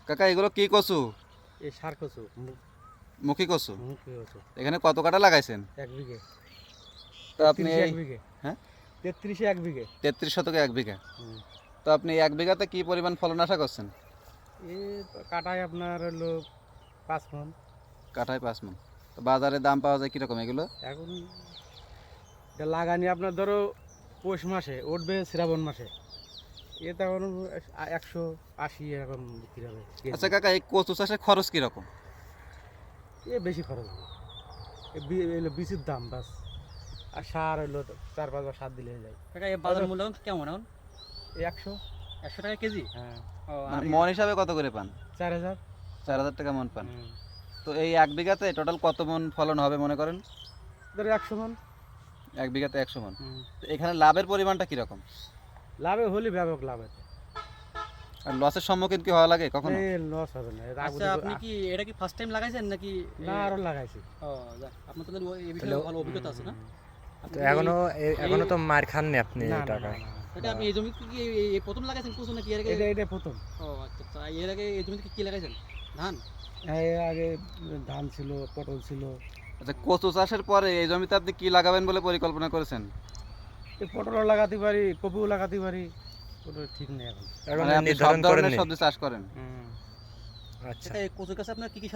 কাকা এগুলো কি কচু? এই সার কচু, মুখী কচু। মুখী কচু। এখানে কত কাটা লাগাইছেন? 1 বিঘে। তো আপনি 33 1 বিঘে। হ্যাঁ 33 1 বিঘে। 33 শতকে 1 বিঘা। হুম। তো আপনি 1 বিঘাতে কি পরিমাণ ফলন আশা করছেন? এ কাটায় আপনার হলো 5 মণ। কাঠায় 5 মণ। তো বাজারে দাম পাওয়া যায় কিরকম এগুলো? এখন এটা লাগানি আপনার ধরো পৌষ মাসে উঠবে, শ্রাবণ মাসে। এটা এখন 180 এরকম বিক্রি হবে কেজি। আচ্ছা কাকা, এই কচু চাষে খরচ কিরকম? এ বেশি খরচ হবে। এলো বীজের দাম বাস, আর সার হলো 4-5 বার সার দিলে হয়ে যায়। কাকা এই বাজার মূল্য কেমন এখন? এই 100। 100 টাকা কেজি? হ্যাঁ। ও আর মানে মন হিসাবে কত করে পান? 4000। 4000 টাকা মন পান। হুম। তো এই 1 বিঘাতে টোটাল কত মন ফলন হবে মনে করেন? ধরো 100 মণ। 1 বিঘাতে 100 মন। হুম। তো এখানে লাভের পরিমাণটা কিরকম? লাভে হলে ব্যাপক লাভ আছে। আর লসের সম্মুখীন কি হওয়া লাগে কখনো? এই লস হবে না। এর আগে আচ্ছা, আপনি কি এটা কি ফার্স্ট টাইম লাগাইছেন নাকি? না, আরো লাগাইছি। ও যাক, আপনার তো তাহলে এই বিষয়ে ভালো অভিজ্ঞতা আছে না? আপনি তো কি এখনো তো মার খাননি আপনি না, এই না, টাকায়। না, না, না। এটা আপনি এই জমি কি এই প্রথম লাগাইছেন কচু নাকি এর আগে? এটা প্রথম। ও আচ্ছা আচ্ছা, এর আগে এই জমিতে কি লাগাইছেন? ধান? এর আগে ধান ছিল, পটল ছিল। আচ্ছা, কচু চাষের পরে এই জমিতে আপনি কি লাগাবেন বলে পরিকল্পনা করেছেন? এই পটলও লাগাতে পারি, কপিও লাগাতে পারি, কোনো ঠিক নেই এখন। এখন মানে আপনি সব নির্ধারণ ধরনের করেননি? সবজি চাষ করেন? হুম। আচ্ছা। কাকা, এই কচুর কাছে আপনার কি কি